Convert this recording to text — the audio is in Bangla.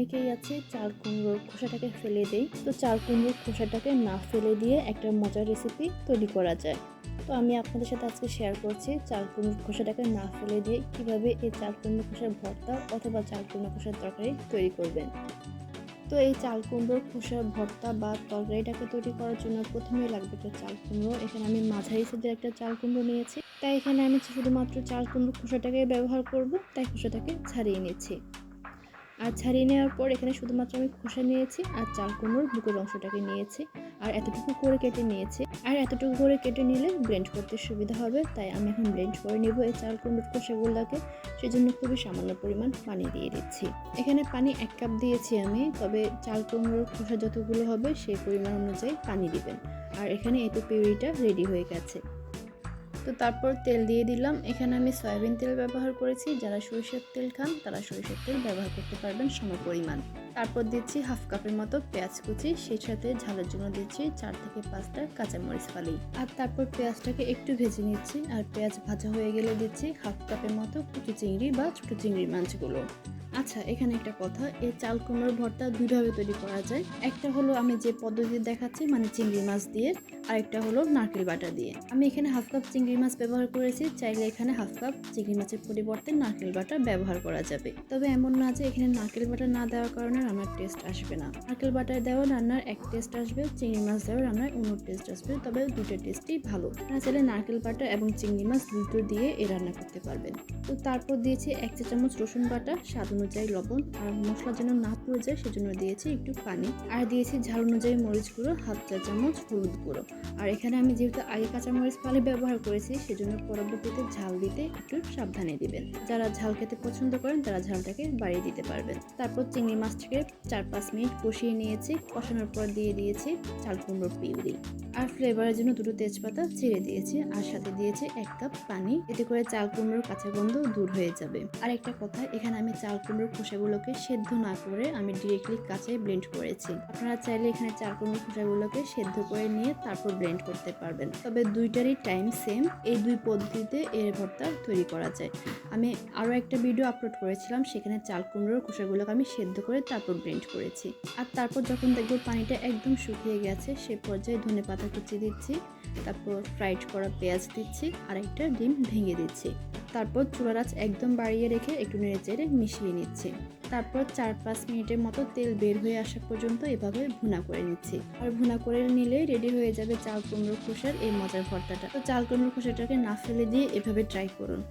অনেকেই আছে চাল কুমড়োর খোসাটাকে ফেলে দেয়, তো চাল কুমড়োর খোসাটাকে না ফেলে দিয়ে একটা মজার রেসিপি তৈরি করা যায়। তো আমি আপনাদের সাথে আজকে শেয়ার করছি চাল কুমড়োর খোসাটাকে না ফেলে দিয়ে কিভাবে এই চাল কুমড়ো খোসার ভর্তা অথবা চাল কুমড়ো খোসার তরকারি তৈরি করবেন। তো এই চাল কুমড়োর খোসার ভর্তা বা তরকারিটাকে তৈরি করার জন্য প্রথমেই লাগবে একটা চাল কুমড়ো। এখানে আমি মাঝারি সাইজের একটা চাল কুমড়ো নিয়েছি, তাই এখানে আমি শুধুমাত্র চাল কুমড়োর খোসাটাকে ব্যবহার করব, তাই খোসাটাকে ছাড়িয়ে নিচ্ছি। আর ছাড়িয়ে নেওয়ার পর এখানে শুধুমাত্র আমি খোসা নিয়েছি আর চাল কুমড়োর বুকের অংশটাকে নিয়েছি আর এতটুকু করে কেটে নিয়েছি। আর এতটুকু করে কেটে নিলে ব্লেন্ড করতে সুবিধা হবে, তাই আমি এখন ব্লেন্ড করে নেব এই চাল কুমড়োর খোসাগুলোকে। সেজন্য খুবই সামান্য পরিমাণ পানি দিয়ে দিচ্ছি। এখানে পানি 1 কাপ দিয়েছি আমি, তবে চাল কুমড়োর খোসা যতগুলো হবে সেই পরিমাণ অনুযায়ী পানি দিবেন। আর এখানে এই তো পিউরিটা রেডি হয়ে গেছে। তো তারপর তেল দিয়ে দিলাম। এখানে আমি সয়াবিন তেল ব্যবহার করেছি, যারা সরিষার তেল খান তারা সরিষার তেল ব্যবহার করতে পারবেন সমপরিমাণ। তারপর দিচ্ছি হাফ কাপের মতো পেঁয়াজ কুচি, সেই সাথে ঝালের জন্য দিচ্ছি 4 থেকে 5টা কাঁচামরিচ ফালি। আর তারপর পেঁয়াজটাকে একটু ভেজে নিচ্ছি, আর পেঁয়াজ ভাজা হয়ে গেলে দিচ্ছি হাফ কাপের মতো কুচি চিংড়ি বা ছোট চিংড়ির মাছগুলো। আচ্ছা, এখানে একটা কথা, এই চাল কুমড়োর ভর্তা দুইভাবে তৈরি করা যায়। একটা হলো আমি যে পদ্ধতি দেখাচ্ছি, মানে চিংড়ি মাছ দিয়ে, আর একটা হলো নারকেল বাটা দিয়ে। আমি এখানে হাফ কাপ চিংড়ি মাছ ব্যবহার করেছি, চাইলে এখানে হাফ কাপ চিংড়ি মাছের পরিবর্তে নারকেল বাটা ব্যবহার করা যাবে। তবে এমন না যে এখানে নারকেল বাটা না দেওয়ার কারণে রান্নার টেস্ট আসবে না। নারকেল বাটা দেওয়া রান্নার এক টেস্ট আসবে, চিংড়ি মাছ দেওয়া রান্নার অন্য টেস্ট আসবে, তবে দুটো টেস্টই ভালো। আপনারা চাইলে নারকেল বাটা এবং চিংড়ি মাছ দুটো দিয়ে এই রান্না করতে পারবেন। তো তারপর দিয়েছি 1 চা চামচ রসুন বাটা, স্বাদ অনুযায়ী লবণ, আর মশলা যেন না পুড়ে যায় সেজন্য দিয়েছি একটু পানি, আর দিয়েছি ঝাল অনুযায়ী মরিচ গুঁড়ো, হাফ চা চামচ হলুদ গুঁড়ো। আর এখানে আমি যেহেতু আগে কাঁচামরিচ ফালি ব্যবহার করেছি, সেজন্য পরবর্তীতে ঝাল দিতে একটু সাবধানে দিবেন। যারা ঝাল খেতে পছন্দ করেন তারা ঝালটাকে বাড়িয়ে দিতে পারবেন। তারপর চিংড়ি মাছটাকে 4-5 মিনিট কষিয়ে নিয়েছি। কষানোর পর দিয়ে দিয়েছি চাল কুমড়োর পিউরি, আর ফ্লেভারের জন্য 2টো তেজপাতা ছিঁড়ে দিয়েছি, আর সাথে দিয়েছি 1 কাপ পানি। এতে করে চাল কুমড়োর কাঁচা গন্ধ দূর হয়ে যাবে। আর একটা কথা, এখানে আমি চাল কুমড়োর খোসাগুলোকে সেদ্ধ না করে আমি ডিরেক্টলি কাঁচাই ব্লেন্ড করেছি। আপনারা চাইলে এখানে চাল কুমড়োর খোসাগুলোকে সেদ্ধ করে নিয়ে তারপর ব্লেন্ড করতে পারবেন, তবে দুইটারই টাইম সেম। এই দুই পদ্ধতিতে এর ভর্তা তৈরি করা যায়। আমি আরও একটা ভিডিও আপলোড করেছিলাম, সেখানে চাল কুমড়োর খোসাগুলোকে আমি সেদ্ধ করে তারপর ব্লেন্ড করেছি। আর তারপর যখন দেখবো পানিটা একদম শুকিয়ে গেছে, সে পর্যায়ে ধনেপাতা কুচি দিচ্ছি, তারপর ফ্রাইড করা পেঁয়াজ দিচ্ছি, আর একটা ডিম ভেঙে দিচ্ছি। তারপর চুলার আঁচ একদম বাড়িয়ে রেখে একটু নেড়েচেড়ে মিশিয়ে নিচ্ছি। তারপর 4-5 মিনিটের মতো তেল বের হয়ে আসা পর্যন্ত এভাবে ভুনা করে নিচ্ছি। আর ভুনা করে নিলে রেডি হয়ে যাবে চাল কুমড়োর খোসার এই মজার ভর্তাটা। তো চাল কুমড়োর খোসাটাকে না ফেলে দিয়ে এভাবে ট্রাই করুন।